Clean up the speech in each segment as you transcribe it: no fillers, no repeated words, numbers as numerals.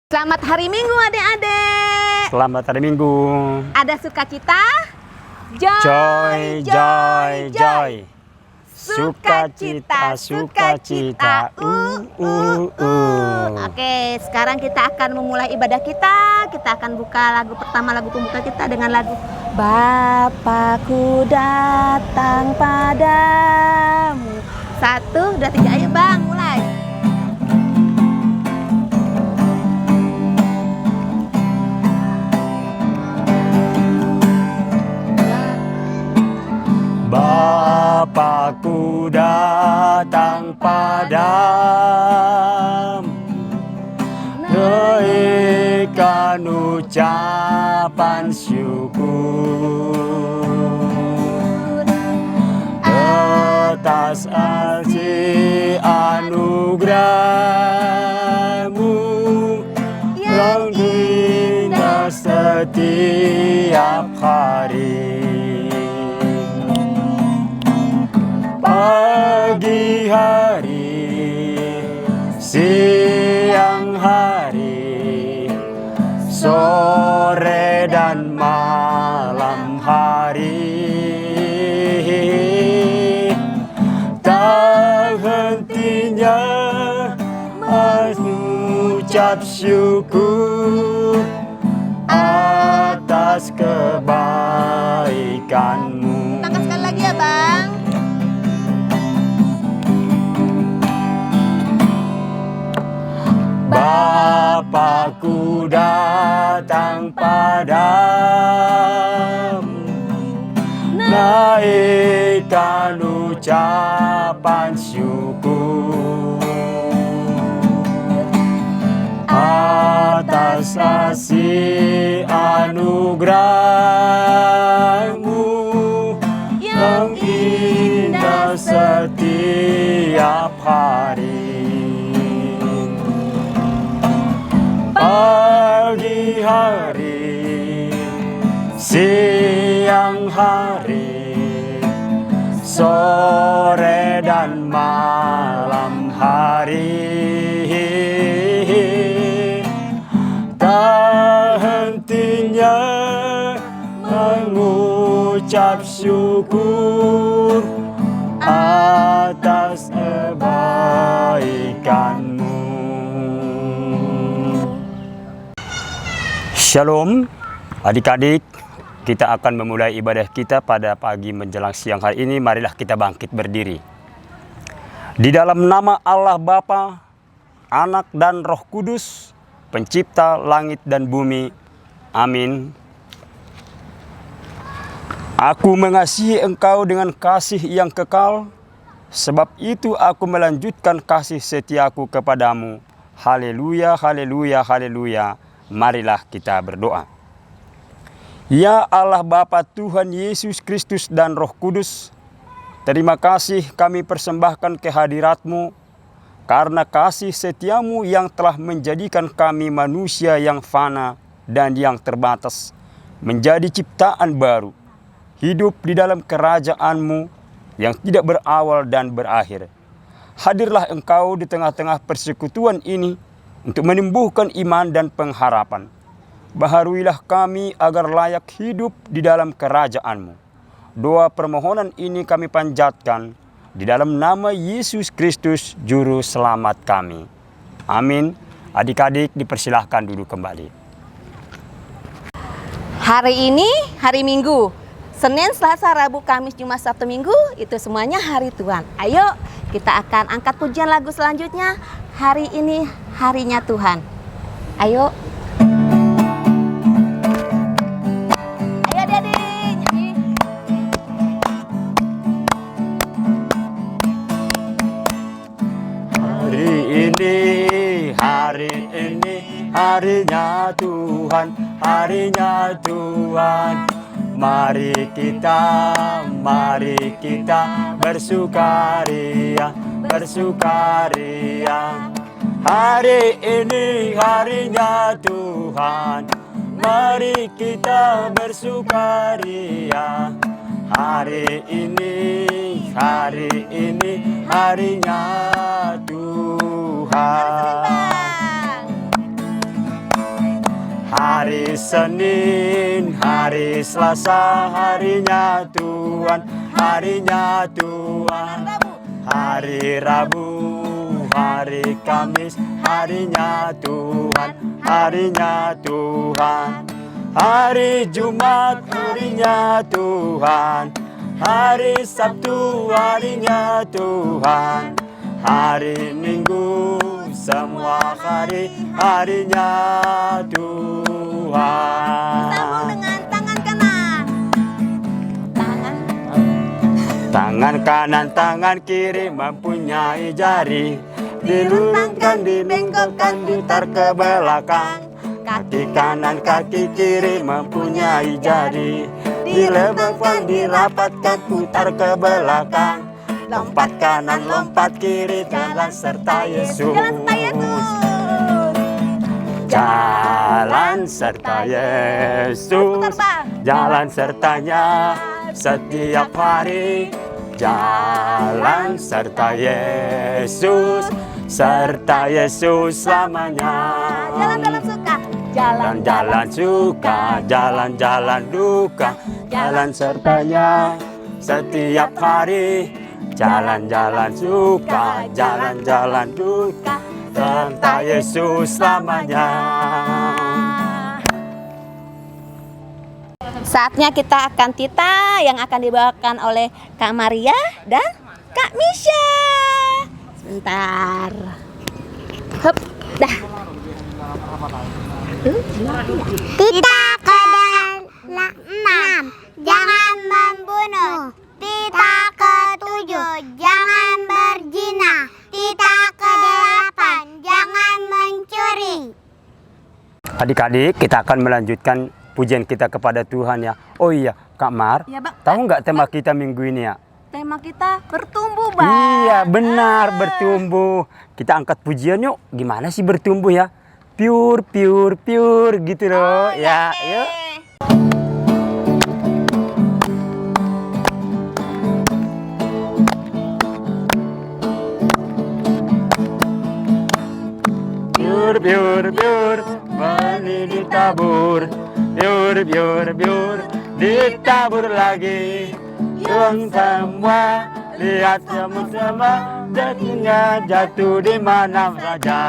Selamat hari Minggu adik-adik. Selamat hari Minggu. Ada sukacita? Joy, joy, joy. Sukacita, sukacita. Oke, sekarang kita akan memulai ibadah kita. Kita akan buka lagu pertama, lagu pembuka kita dengan lagu Bapakku datang padamu. 1, 2, 3, ayo Bang, mulai. Bapakku datang padamu, naikkan ucapan syukur atas kasih anugerahmu yang indah setiap hari. Pagi hari, siang hari, sore dan malam hari, tak hentinya mengucap syukur atas kebaikanmu. Angkat sekali lagi ya Bang. Bapakku datang padamu, naikkan ucapan syukur atas kasih anugerahmu yang indah setiap hari. Pagi hari, siang hari, sore dan malam hari, tak hentinya mengucap syukur atas kebaikanmu. Shalom adik-adik, kita akan memulai ibadah kita pada pagi menjelang siang hari ini. Marilah kita bangkit berdiri. Di dalam nama Allah Bapa, Anak dan Roh Kudus, pencipta langit dan bumi. Amin. Aku mengasihi engkau dengan kasih yang kekal, sebab itu aku melanjutkan kasih setiaku kepadamu. Haleluya, haleluya, haleluya. Marilah kita berdoa. Ya Allah Bapa Tuhan Yesus Kristus dan Roh Kudus, terima kasih kami persembahkan kehadirat-Mu karena kasih setiamu yang telah menjadikan kami manusia yang fana dan yang terbatas menjadi ciptaan baru, hidup di dalam kerajaan-Mu yang tidak berawal dan berakhir. Hadirlah Engkau di tengah-tengah persekutuan ini untuk menumbuhkan iman dan pengharapan. Baharuilah kami agar layak hidup di dalam kerajaan-Mu. Doa permohonan ini kami panjatkan di dalam nama Yesus Kristus, Juru Selamat kami. Amin. Adik-adik dipersilahkan duduk kembali. Hari ini hari Minggu, Senin, Selasa, Rabu, Kamis, Jumat, Sabtu, Minggu, itu semuanya hari Tuhan. Ayo kita akan angkat pujian lagu selanjutnya. Hari ini harinya Tuhan. Ayo. Ayo adik-adik nyanyi. Hari ini harinya Tuhan, harinya Tuhan. Mari kita bersukaria, bersukaria. Hari ini harinya Tuhan, mari kita bersukaria. Hari ini harinya Tuhan. Hari Senin, hari Selasa, harinya Tuhan, harinya Tuhan. Hari Rabu, hari Kamis, harinya Tuhan, harinya Tuhan. Hari Jumat, harinya Tuhan. Hari Sabtu, harinya Tuhan. Hari Minggu, semua hari, harinya Tuhan. Sambung dengan tangan kanan. Tangan kanan, tangan kiri mempunyai jari. Diluruskan, dibengkokkan, diputar ke belakang. Kaki kanan, kaki kiri mempunyai jari. Dilebakkan, dirapatkan, putar ke belakang. Lompat kanan, lompat kiri, jalan serta Yesus. Jalan serta Yesus. Jalan sertanya setiap hari. Jalan serta Yesus. Serta Yesus selamanya. Jalan-jalan suka. Jalan-jalan suka, jalan-jalan duka, jalan sertanya setiap hari. Jalan-jalan suka, jalan-jalan duka, serta Yesus selamanya. Saatnya kita akan tita yang akan dibawakan oleh Kak Maria dan Kak Misha. Sebentar. Hup, dah. Tita ke-6, jangan membunuh. Tita ke-7, jangan berzina. Tita ke-8, jangan mencuri. Adik-adik, kita akan melanjutkan pujian kita kepada Tuhan ya. Oh iya, Kak Mar, Ya, Bang. tahu nggak tema kita minggu ini ya? Tema kita bertumbuh, Bang. Iya, benar, bertumbuh. Kita angkat pujian yuk. Gimana sih bertumbuh ya? Pure, pure, pure gitu loh. Ya, yuk. Pure, pure, pure, benih ditabur. Pure, pure, pure, ditabur lagi. Tuang semua, lihat semua, jatuhnya jatuh di mana saja.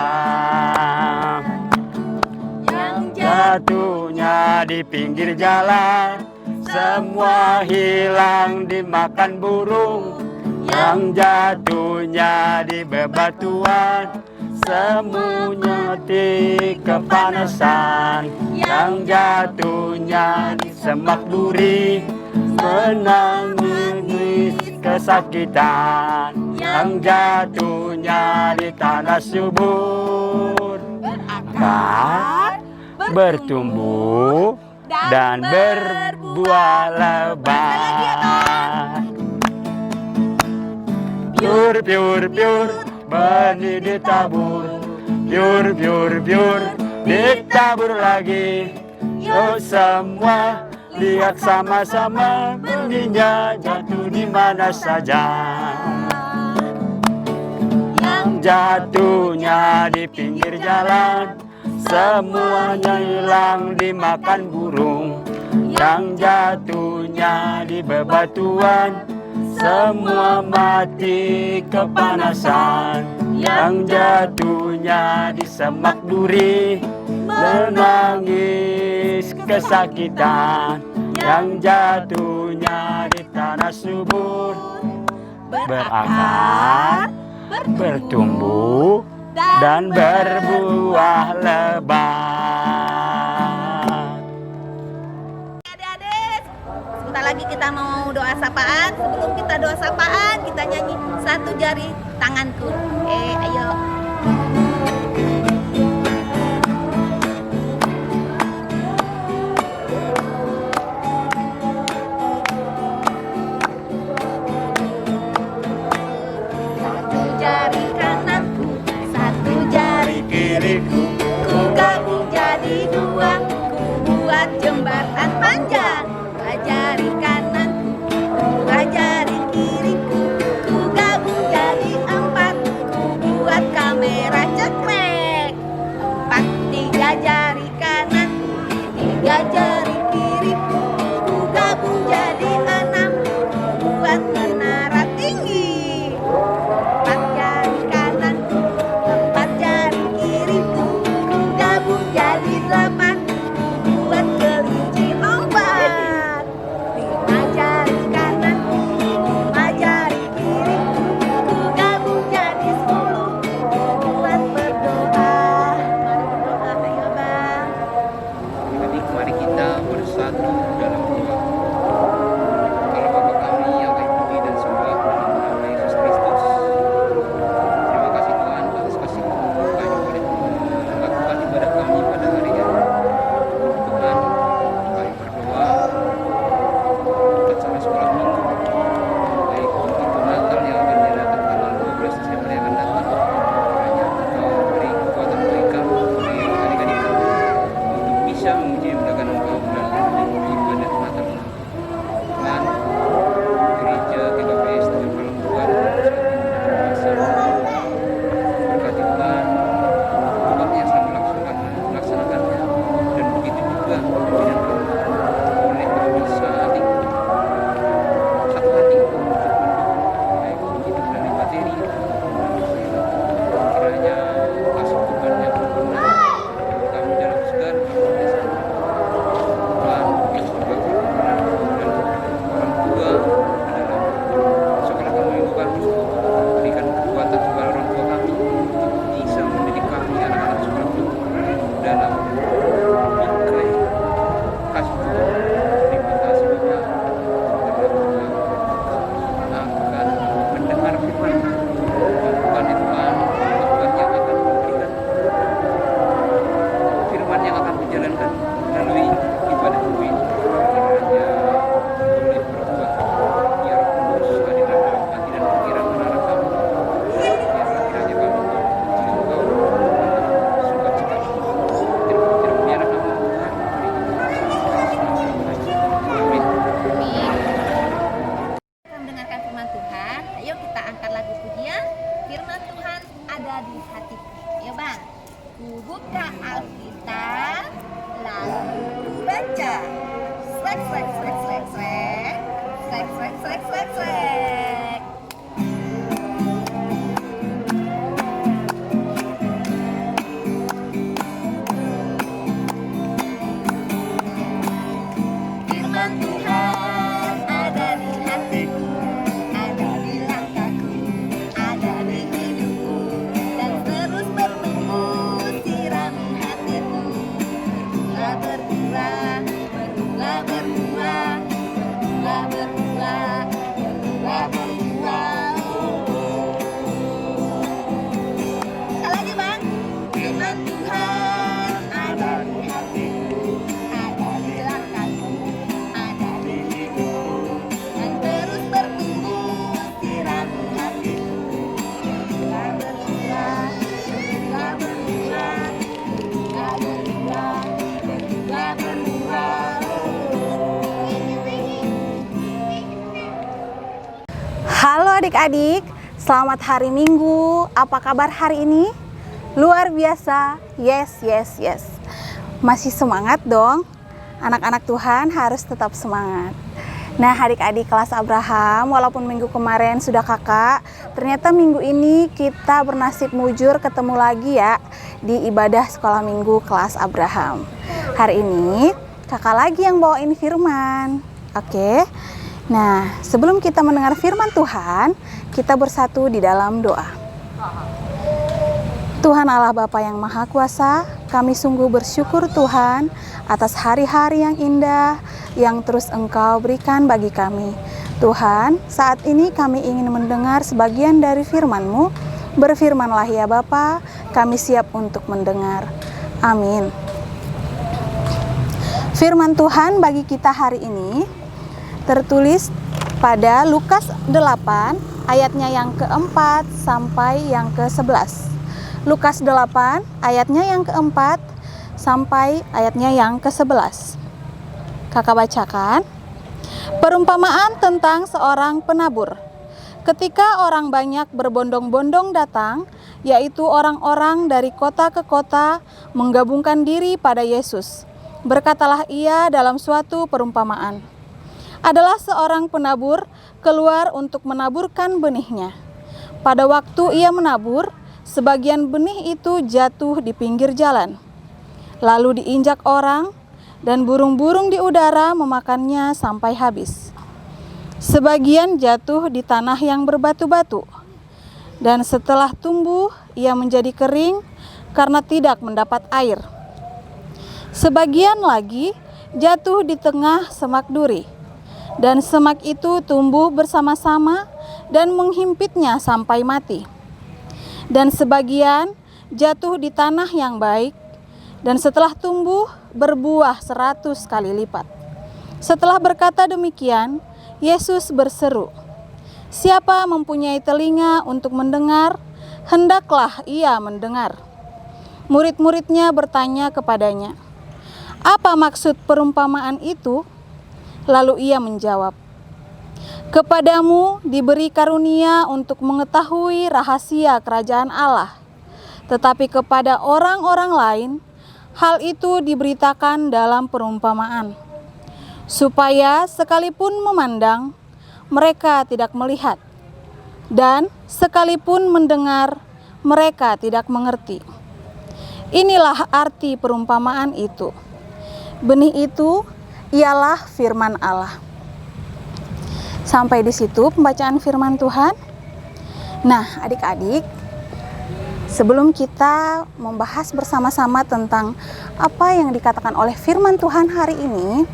Yang jatuhnya di pinggir jalan, semua hilang dimakan burung. Yang jatuhnya di bebatuan, semuanya di kepanasan. Yang jatuhnya di semak duri, menangis kesakitan. Yang jatuhnya di tanah subur, akan bertumbuh dan berbuah lebat. Pure, pure, pure, benih ditabur. Pure, pure, pure, ditabur lagi. Yuk semua lihat sama-sama, benihnya jatuh di mana saja. Yang jatuhnya di pinggir jalan, semuanya hilang dimakan burung. Yang jatuhnya di bebatuan, semua mati kepanasan. Yang jatuhnya di semak duri, menangis kesakitan. Yang jatuhnya di tanah subur, berakar, bertumbuh, dan berbuah lebat. Adik-adik, sebentar lagi kita mau doa sapaan. Sebelum kita doa sapaan, kita nyanyi satu jari tanganku. Ayo. Satu jari kananku, satu jari kiriku, ku gabung jadi dua, ku buat jembatan panjang. Dua jari kananku, dua jari kiriku, ku gabung jadi empat, ku buat kamera cekrek. Empat, tiga jari kananku, Halo adik-adik, selamat hari Minggu. Apa kabar hari ini? Luar biasa. Yes. Masih semangat dong? Anak-anak Tuhan harus tetap semangat. Nah, adik-adik kelas Abraham, walaupun minggu kemarin sudah kakak, ternyata minggu ini kita bernasib mujur ketemu lagi ya di ibadah sekolah minggu kelas Abraham. Hari ini kakak lagi yang bawain firman. Oke. Nah, sebelum kita mendengar firman Tuhan, kita bersatu di dalam doa. Tuhan Allah Bapa yang Maha Kuasa, kami sungguh bersyukur Tuhan atas hari-hari yang indah yang terus Engkau berikan bagi kami. Tuhan, saat ini kami ingin mendengar sebagian dari firman-Mu. Berfirmanlah ya Bapa, kami siap untuk mendengar. Amin. Firman Tuhan bagi kita hari ini tertulis pada Lukas 8 ayatnya yang keempat sampai yang ke-11. Lukas 8 ayatnya yang keempat sampai ayatnya yang ke-11. Kakak bacakan. Perumpamaan tentang seorang penabur. Ketika orang banyak berbondong-bondong datang, yaitu orang-orang dari kota ke kota, menggabungkan diri pada Yesus. Berkatalah ia dalam suatu perumpamaan. Adalah seorang penabur keluar untuk menaburkan benihnya. Pada waktu ia menabur, sebagian benih itu jatuh di pinggir jalan, lalu diinjak orang, dan burung-burung di udara memakannya sampai habis. Sebagian jatuh di tanah yang berbatu-batu, dan setelah tumbuh, ia menjadi kering karena tidak mendapat air. Sebagian lagi jatuh di tengah semak duri, dan semak itu tumbuh bersama-sama dan menghimpitnya sampai mati. Dan sebagian jatuh di tanah yang baik, dan setelah tumbuh berbuah 100 kali lipat. Setelah berkata demikian, Yesus berseru, "Siapa mempunyai telinga untuk mendengar, hendaklah ia mendengar." Murid-muridnya bertanya kepadanya, "Apa maksud perumpamaan itu?" Lalu ia menjawab, "Kepadamu diberi karunia untuk mengetahui rahasia kerajaan Allah, tetapi kepada orang-orang lain, hal itu diberitakan dalam perumpamaan, supaya sekalipun memandang, mereka tidak melihat, dan sekalipun mendengar, mereka tidak mengerti." Inilah arti perumpamaan itu. Benih itu ialah firman Allah. Sampai di situ pembacaan firman Tuhan. Nah, adik-adik, sebelum kita membahas bersama-sama tentang apa yang dikatakan oleh firman Tuhan hari ini,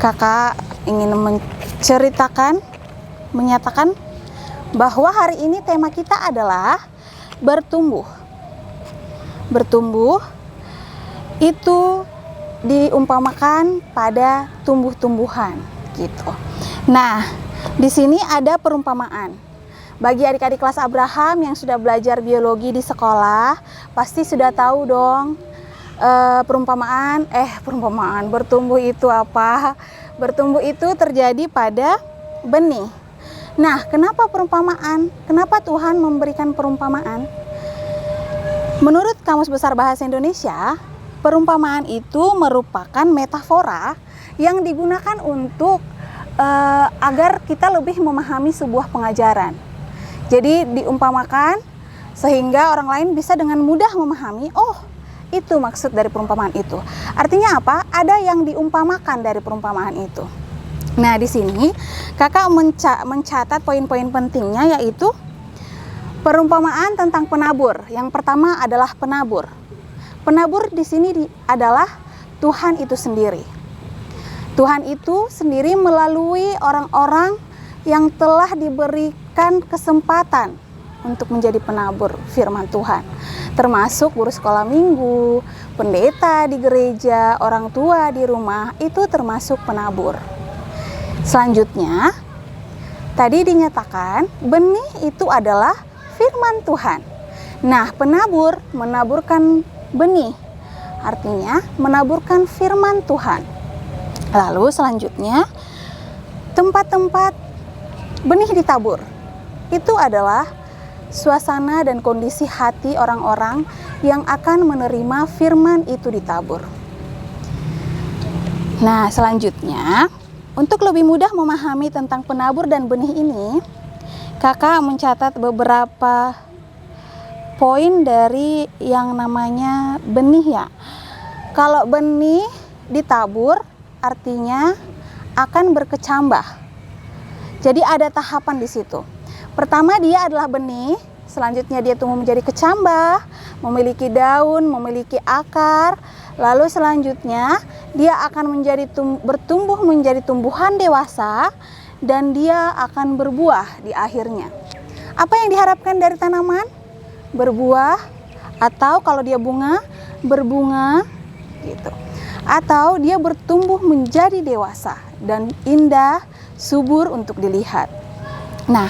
kakak ingin menyatakan bahwa hari ini tema kita adalah bertumbuh. Bertumbuh itu diumpamakan pada tumbuh-tumbuhan gitu. Nah, di sini ada perumpamaan. Bagi adik-adik kelas Abraham yang sudah belajar biologi di sekolah, pasti sudah tahu dong perumpamaan bertumbuh itu apa? Bertumbuh itu terjadi pada benih. Nah, kenapa perumpamaan? Kenapa Tuhan memberikan perumpamaan? Menurut Kamus Besar Bahasa Indonesia, perumpamaan itu merupakan metafora yang digunakan untuk agar kita lebih memahami sebuah pengajaran. Jadi diumpamakan sehingga orang lain bisa dengan mudah memahami, oh itu maksud dari perumpamaan itu. Artinya apa? Ada yang diumpamakan dari perumpamaan itu. Nah, di sini kakak mencatat poin-poin pentingnya, yaitu perumpamaan tentang penabur. Yang pertama adalah penabur. Penabur di sini adalah Tuhan itu sendiri. Tuhan itu sendiri melalui orang-orang yang telah diberikan kesempatan untuk menjadi penabur firman Tuhan. Termasuk guru sekolah minggu, pendeta di gereja, orang tua di rumah, itu termasuk penabur. Selanjutnya, tadi dinyatakan benih itu adalah firman Tuhan. Nah, penabur menaburkan benih, artinya menaburkan firman Tuhan. Lalu selanjutnya, tempat-tempat benih ditabur. itu adalah suasana dan kondisi hati orang-orang yang akan menerima firman itu ditabur. Nah, selanjutnya, untuk lebih mudah memahami tentang penabur dan benih ini, kakak mencatat beberapa poin dari yang namanya benih ya. Kalau benih ditabur artinya akan berkecambah. Jadi ada tahapan di situ. Pertama dia adalah benih, selanjutnya dia tumbuh menjadi kecambah, memiliki daun, memiliki akar, lalu selanjutnya dia akan bertumbuh menjadi tumbuhan dewasa dan dia akan berbuah di akhirnya. Apa yang diharapkan dari tanaman? Berbuah, atau kalau dia bunga, berbunga gitu. Atau dia bertumbuh menjadi dewasa dan indah, subur untuk dilihat. Nah,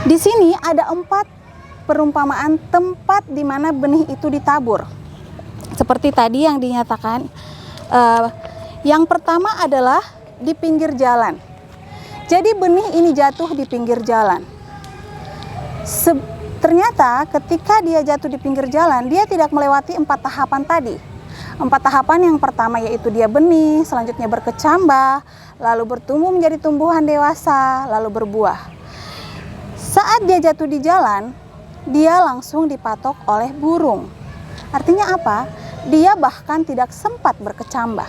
di sini ada 4 perumpamaan tempat di mana benih itu ditabur. Seperti tadi yang dinyatakan, yang pertama adalah di pinggir jalan. Jadi benih ini jatuh di pinggir jalan. Ternyata ketika dia jatuh di pinggir jalan, dia tidak melewati 4 tahapan tadi. 4 tahapan yang pertama yaitu dia benih, selanjutnya berkecambah, lalu bertumbuh menjadi tumbuhan dewasa, lalu berbuah. Saat dia jatuh di jalan, dia langsung dipatok oleh burung. Artinya apa? Dia bahkan tidak sempat berkecambah.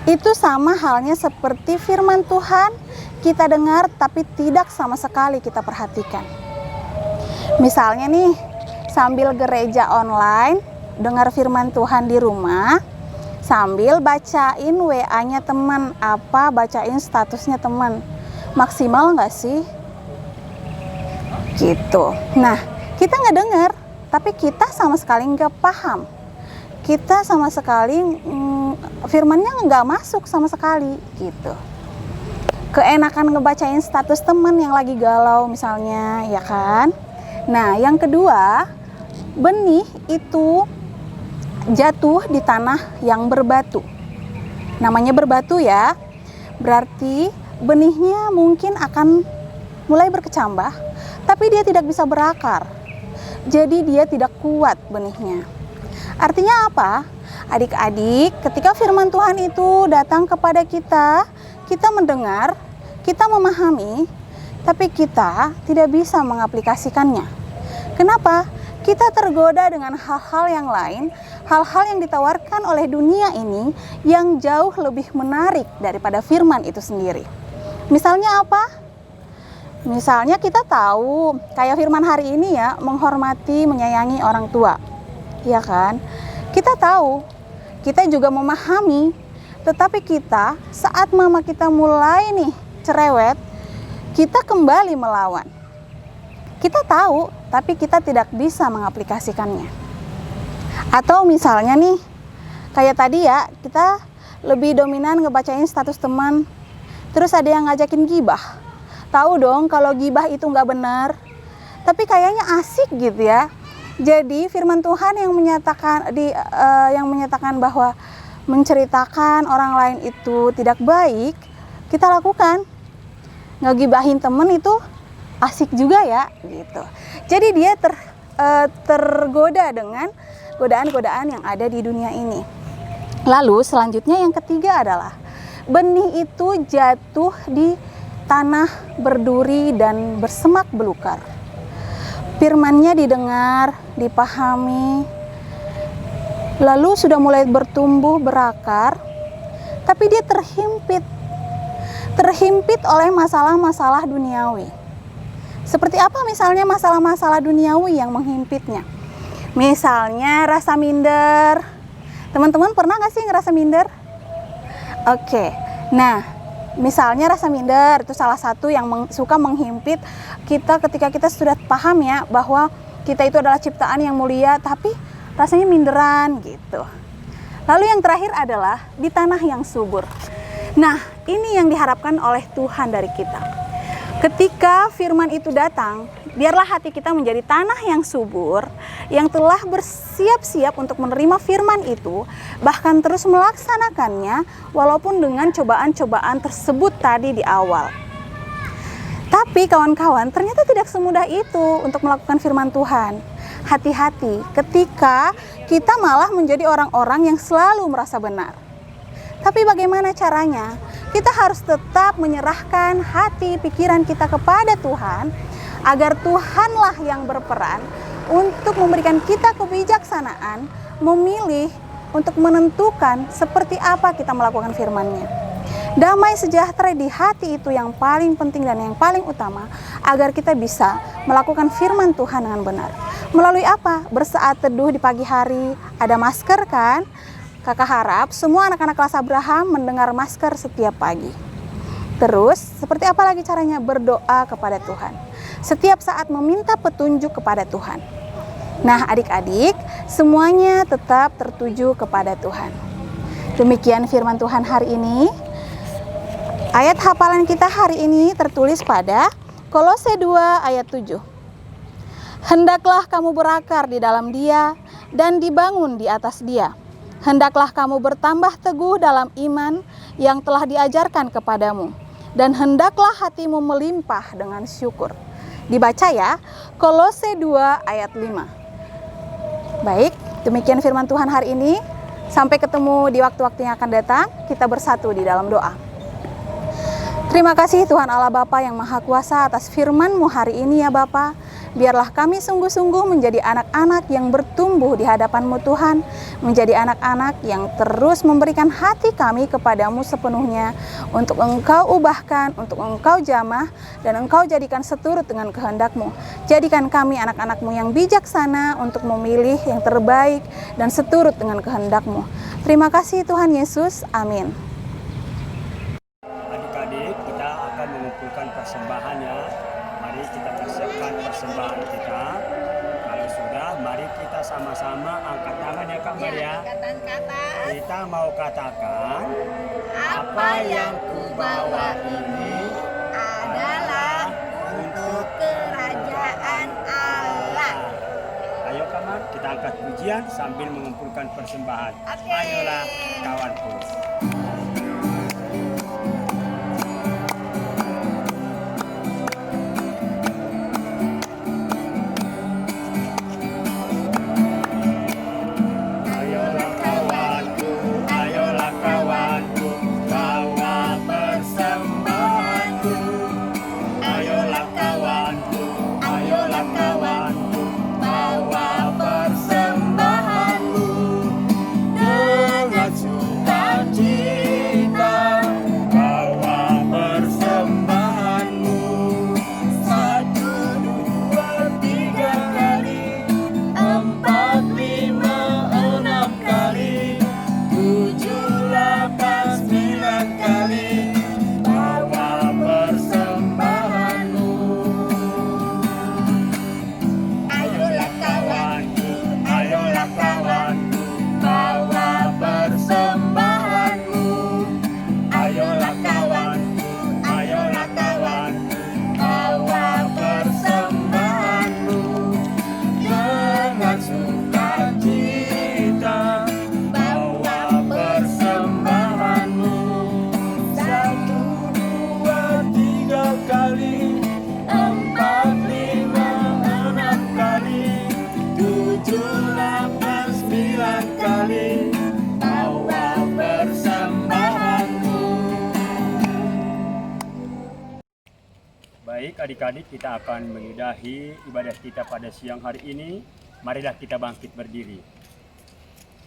Itu sama halnya seperti firman Tuhan kita dengar tapi tidak sama sekali kita perhatikan. Misalnya nih, sambil gereja online, dengar firman Tuhan di rumah, sambil bacain WA-nya teman, bacain statusnya teman. Maksimal nggak sih? Gitu. Nah, kita nggak dengar, tapi kita sama sekali nggak paham. Kita sama sekali firmannya nggak masuk sama sekali gitu. Keenakan ngebacain status teman yang lagi galau misalnya, ya kan? Nah, yang kedua, benih itu jatuh di tanah yang berbatu. Namanya berbatu ya, berarti benihnya mungkin akan mulai berkecambah, tapi dia tidak bisa berakar. Jadi dia tidak kuat benihnya. Artinya apa? Adik-adik, ketika firman Tuhan itu datang kepada kita, kita mendengar, kita memahami, tapi kita tidak bisa mengaplikasikannya. Kenapa? Kita tergoda dengan hal-hal yang lain, hal-hal yang ditawarkan oleh dunia ini yang jauh lebih menarik daripada firman itu sendiri. Misalnya apa? Misalnya kita tahu, kayak firman hari ini ya, menghormati, menyayangi orang tua. Ya kan? Kita tahu, kita juga memahami, tetapi kita saat mama kita mulai nih cerewet, kita kembali melawan. Kita tahu, tapi kita tidak bisa mengaplikasikannya. Atau misalnya nih, kayak tadi ya, kita lebih dominan ngebacain status teman, terus ada yang ngajakin gibah. Tahu dong kalau gibah itu nggak benar, tapi kayaknya asik gitu ya. Jadi firman Tuhan yang menyatakan bahwa menceritakan orang lain itu tidak baik, kita lakukan. Ngegibahin temen itu asik juga ya, gitu. Jadi dia tergoda dengan godaan-godaan yang ada di dunia ini. Lalu selanjutnya yang ketiga adalah benih itu jatuh di tanah berduri dan bersemak belukar. Firman-Nya didengar, dipahami, lalu sudah mulai bertumbuh, berakar, tapi dia terhimpit oleh masalah-masalah duniawi. Seperti apa misalnya masalah-masalah duniawi yang menghimpitnya? Misalnya rasa minder. Teman-teman pernah nggak sih ngerasa minder? Oke, nah misalnya rasa minder itu salah satu yang suka menghimpit kita ketika kita sudah paham ya bahwa kita itu adalah ciptaan yang mulia, tapi rasanya minderan gitu. Lalu yang terakhir adalah di tanah yang subur. Nah, ini yang diharapkan oleh Tuhan dari kita. Ketika firman itu datang, biarlah hati kita menjadi tanah yang subur, yang telah bersiap-siap untuk menerima firman itu, bahkan terus melaksanakannya walaupun dengan cobaan-cobaan tersebut tadi di awal. Tapi kawan-kawan, ternyata tidak semudah itu untuk melakukan firman Tuhan. Hati-hati ketika kita malah menjadi orang-orang yang selalu merasa benar. Tapi bagaimana caranya? Kita harus tetap menyerahkan hati pikiran kita kepada Tuhan, agar Tuhanlah yang berperan untuk memberikan kita kebijaksanaan, memilih untuk menentukan seperti apa kita melakukan firman-Nya. Damai sejahtera di hati itu yang paling penting dan yang paling utama, agar kita bisa melakukan firman Tuhan dengan benar. Melalui apa? Bersaat teduh di pagi hari, ada masker kan? Kakak harap semua anak-anak kelas Abraham mendengar masker setiap pagi. Terus, seperti apa lagi caranya? Berdoa kepada Tuhan. Setiap saat meminta petunjuk kepada Tuhan. Nah, adik-adik, semuanya tetap tertuju kepada Tuhan. Demikian firman Tuhan hari ini. Ayat hafalan kita hari ini tertulis pada Kolose 2 ayat 7. Hendaklah kamu berakar di dalam Dia dan dibangun di atas Dia. Hendaklah kamu bertambah teguh dalam iman yang telah diajarkan kepadamu. Dan hendaklah hatimu melimpah dengan syukur. Dibaca ya, Kolose 2 ayat 5. Baik, demikian firman Tuhan hari ini. Sampai ketemu di waktu-waktu yang akan datang. Kita bersatu di dalam doa. Terima kasih Tuhan Allah Bapa yang Maha Kuasa atas firman-Mu hari ini ya Bapa. Biarlah kami sungguh-sungguh menjadi anak-anak yang bertumbuh di hadapan-Mu Tuhan. Menjadi anak-anak yang terus memberikan hati kami kepadamu sepenuhnya. Untuk Engkau ubahkan, untuk Engkau jamah, dan Engkau jadikan seturut dengan kehendak-Mu. Jadikan kami anak-anak-Mu yang bijaksana untuk memilih yang terbaik dan seturut dengan kehendak-Mu. Terima kasih Tuhan Yesus. Amin. Adik-adik, kita akan mengumpulkan persembahannya. Mari kita persiapkan persembahan kita. Kalau sudah, mari kita sama-sama angkat tangan ya Kak Maria. Kita mau katakan, apa yang kubawa ini adalah untuk kerajaan Allah. Ayo kawan, kita angkat pujian sambil mengumpulkan persembahan. Ayolah kawanku. Baik adik-adik, kita akan menyudahi ibadah kita pada siang hari ini. Marilah kita bangkit berdiri.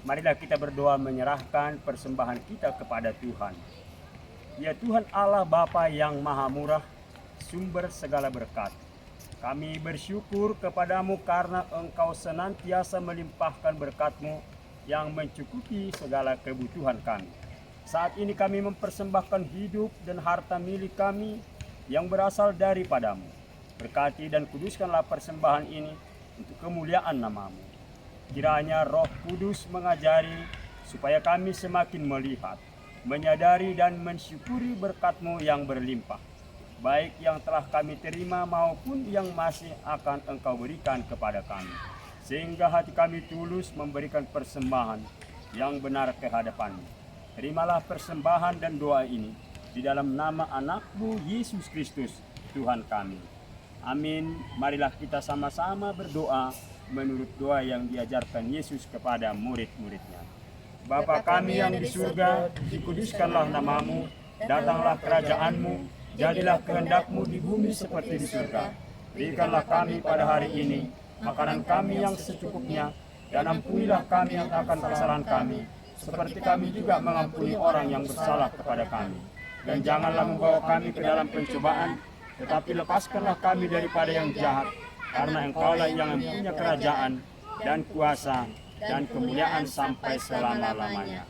Marilah kita berdoa menyerahkan persembahan kita kepada Tuhan. Ya Tuhan Allah Bapa yang Maha Murah, sumber segala berkat. Kami bersyukur kepadamu karena Engkau senantiasa melimpahkan berkat-Mu yang mencukupi segala kebutuhan kami. Saat ini kami mempersembahkan hidup dan harta milik kami yang berasal daripadamu. Berkati dan kuduskanlah persembahan ini untuk kemuliaan nama-Mu. Kiranya Roh Kudus mengajari supaya kami semakin melihat, menyadari dan mensyukuri berkat-Mu yang berlimpah, baik yang telah kami terima maupun yang masih akan Engkau berikan kepada kami, sehingga hati kami tulus memberikan persembahan yang benar ke hadapan-Mu. Terimalah persembahan dan doa ini di dalam nama anak-Mu Yesus Kristus, Tuhan kami. Amin. Marilah kita sama-sama berdoa menurut doa yang diajarkan Yesus kepada murid-muridnya. Bapa kami yang di surga, dikuduskanlah namamu, datanglah kerajaanmu, jadilah kehendakmu di bumi seperti di surga. Berikanlah kami pada hari ini makanan kami yang secukupnya, dan ampunilah kami yang akan kesalahan kami, seperti kami juga mengampuni orang yang bersalah kepada kami. Dan janganlah membawa kami ke dalam pencobaan, tetapi lepaskanlah kami daripada yang jahat, karena Engkaulah yang mempunyai kerajaan dan kuasa dan kemuliaan sampai selama-lamanya.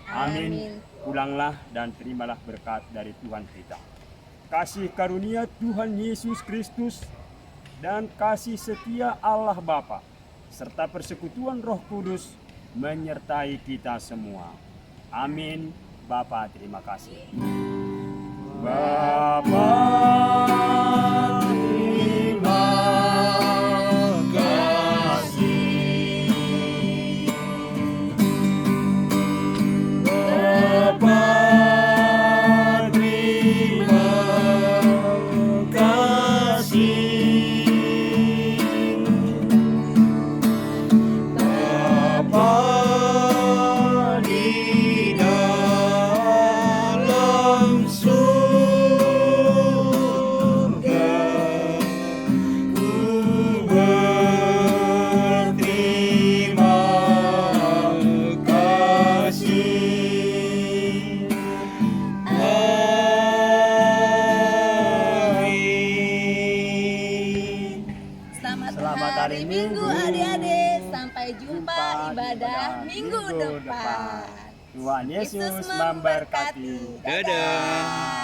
Amin. Pulanglah dan terimalah berkat dari Tuhan kita. Kasih karunia Tuhan Yesus Kristus dan kasih setia Allah Bapa serta persekutuan Roh Kudus menyertai kita semua. Amin. Bapa, terima kasih. Bapa, terima kasih. Bapa, terima kasih. Bapa di dalam surga, ku berterima kasih. Amin. Selamat hari Minggu adik-adik. Sampai jumpa ibadah minggu depan. Tuhan Yesus memberkati. Dadah.